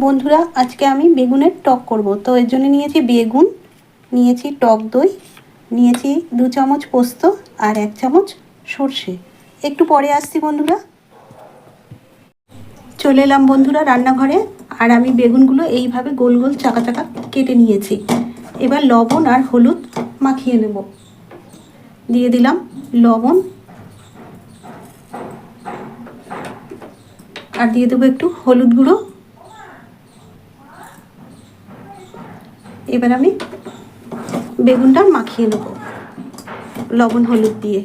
বন্ধুরা, আজকে আমি বেগুনের টক করব। তো এর জন্য নিয়েছি বেগুন, নিয়েছি টক দই, নিয়েছি 2 চামচ পোস্ত আর 1 চামচ সর্ষে। একটু পরে আসছি বন্ধুরা। চলে এলাম বন্ধুরা রান্নাঘরে। আর আমি বেগুনগুলো এইভাবে গোল গোল চাকা চাকা কেটে নিয়েছি। এবার লবণ আর হলুদ মাখিয়ে নেব। দিয়ে দিলাম লবণ আর দিয়ে দেবো একটু হলুদ গুঁড়ো। এবার আমি বেগুনটা মাখিয়ে নেব লবণ হলুদ দিয়ে।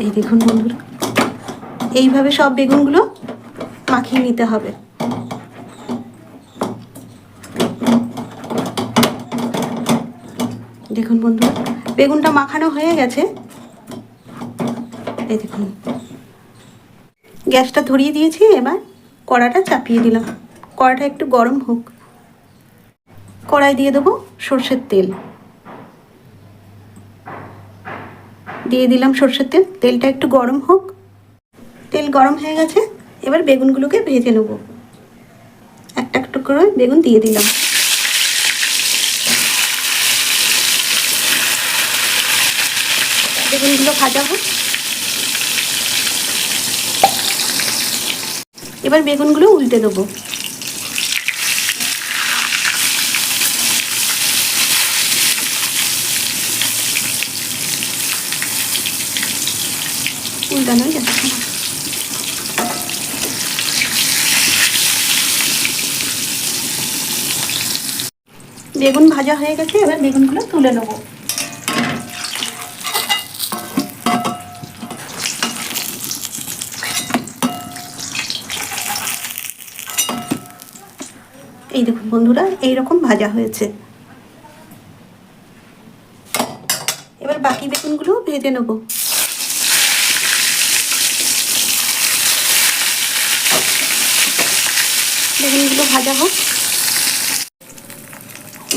এই দেখুন বন্ধুরা, এইভাবে সব বেগুনগুলো মাখিয়ে নিতে হবে। দেখুন বন্ধুরা, বেগুনটা মাখানো হয়ে গেছে। এই দেখুন, গ্যাসটা ধরিয়ে দিয়েছি। এবার কড়াটা চাপিয়ে দিলাম। কড়াটা একটু গরম হোক। কড়াই দিয়ে দেবো সর্ষের তেল। দিয়ে দিলাম সর্ষের তেল। তেলটা একটু গরম হোক। তেল গরম হয়ে গেছে। এবার বেগুনগুলোকে ভেজে নেব। একটা একটু করে বেগুন দিয়ে দিলাম। বেগুনগুলো ভাজা হোক। এবার বেগুনগুলো উল্টে দেবো। উল্টানোই যাচ্ছে না। বেগুন ভাজা হয়ে গেছে। এবার বেগুনগুলো তুলে নেব। এই দেখুন বন্ধুরা, এইরকম ভাজা হয়েছে। এবার বাকি বেগুনগুলো ভেজে নেব। বেগুনগুলো ভাজা হোক।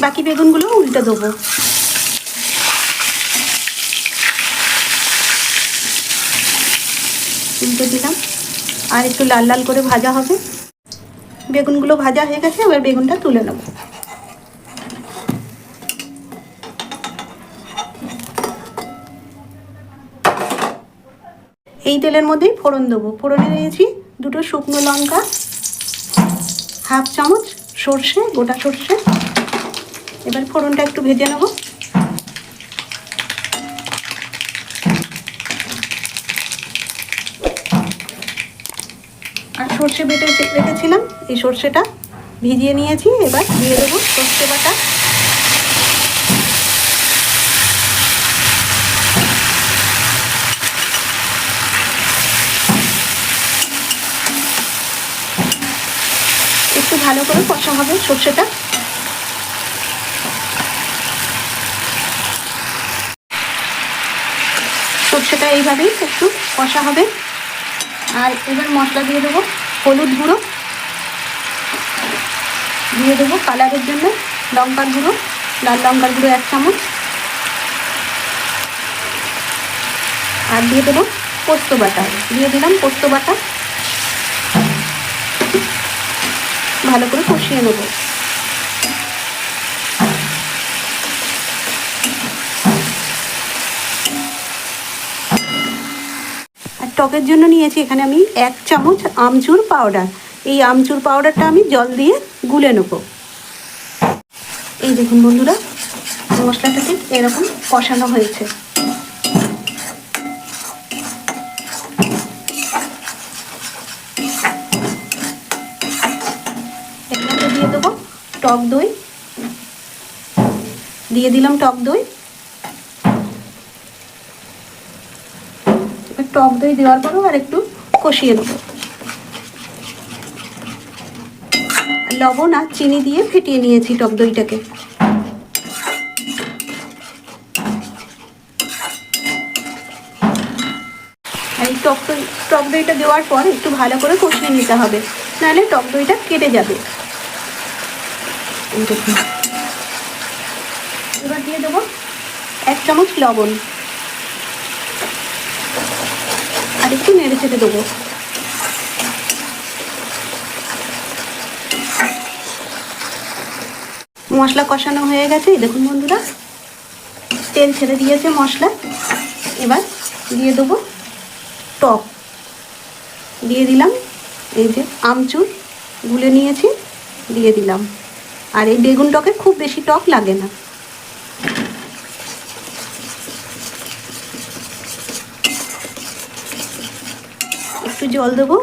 বাকি বেগুনগুলো উল্টে দেবো। উল্টে দিলাম। আর একটু লাল লাল করে ভাজা হবে। বেগুনগুলো ভাজা হয়ে গেছে। এবার বেগুনটা তুলে নেব। এই তেলের মধ্যেই ফোড়ন দেবো। ফোড়নে দিয়েছি 2টো শুকনো লঙ্কা, 1/2 চামচ সর্ষে, গোটা সর্ষে। এবার ফোড়নটা একটু ভেজে নেব। আর সর্ষে বেটে রেখেছিলাম, এই সর্ষেটা ভিজিয়ে নিয়েছি। এবার দিয়ে দেবো সর্ষে বাটা। একটু ভালো করে কষা হবে সর্ষেটা। সর্ষেটা এইভাবেই একটু কষা হবে। আর এবার মশলা দিয়ে দেবো। হলুদ গুঁড়ো দিয়ে দেবো কালারের জন্য, লঙ্কার গুঁড়ো, লাল লঙ্কার গুঁড়ো 1 চামচ। আর দিয়ে দেবো পোস্ত বাটা। দিয়ে দিলাম পোস্ত বাটা। ভালো করে কষিয়ে নেব। আর টকের জন্য নিয়েছি এখানে আমি 1 চামচ আমচুর পাউডার। এই আমচুর পাউডারটা আমি জল দিয়ে গুলে নেব। এই দেখুন বন্ধুরা, মশলাটা ঠিক এরকম কষানো হয়েছে। এর মধ্যে দিয়ে দেবো টক দই। দিয়ে দিলাম টক দই। টক দই দেওয়ার পরও আর একটু কষিয়ে নেব। লবণ আর চিনি দিয়ে ফেটিয়ে নিয়েছি টক দইটাকে। আর এই টক দইটা দেওয়ার পর একটু ভালো করে কষিয়ে নিতে হবে, নাহলে টক দইটা কেটে যাবে। দেখুন, এবার দিয়ে দেবো 1 চামচ লবণ। আর একটু নেড়ে চেড়ে দেবো। মশলা কষানো হয়ে গেছে, এই দেখুন বন্ধুরা তেল ছেড়ে দিয়েছে মশলা। এবার দিয়ে দেবো টক, দিয়ে দিলাম এই যে আমচুর গুলে নিয়েছি দিয়ে দিলাম। আর এই বেগুন টকে খুব বেশি টক লাগে না। একটু জল দেবো,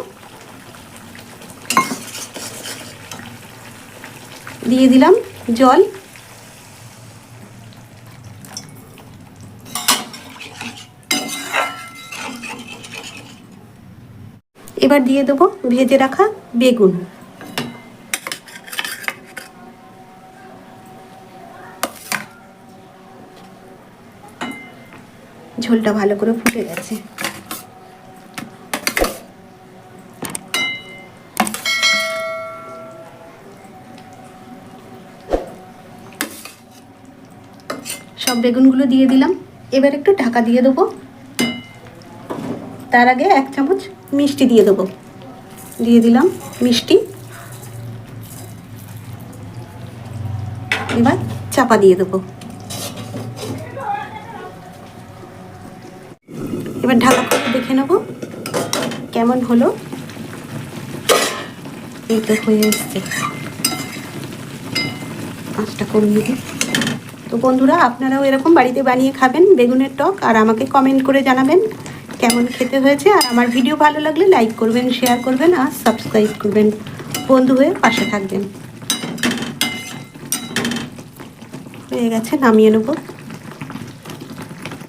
দিয়ে দিলাম জল। এবার দিয়ে দেবো ভেজে রাখা বেগুন। ঝোলটা ভালো করে ফুটে গেছে। সব বেগুনগুলো দিয়ে দিলাম। এবার একটু ঢাকা দিয়ে দেবো। তার আগে 1 চামচ মিষ্টি দিয়ে দেবো। দিয়ে দিলাম মিষ্টি। এবার চাপা দিয়ে দেবো। এবার ঢাকা করে দেখে নেব কেমন হলো। এই তো হয়ে এসছে, আঁচটা কমিয়ে দিই। তো বন্ধুরা আপনারাও এরকম বাড়িতে বানিয়ে খাবেন বেগুনের টক, আর আমাকে কমেন্ট করে জানাবেন কেমন খেতে হয়েছে। আর আমার ভিডিও ভালো লাগলে লাইক করবেন, শেয়ার করবেন আর সাবস্ক্রাইব করবেন। বন্ধু হয়ে পাশে থাকবেন। হয়ে গেছে, নামিয়ে নেব।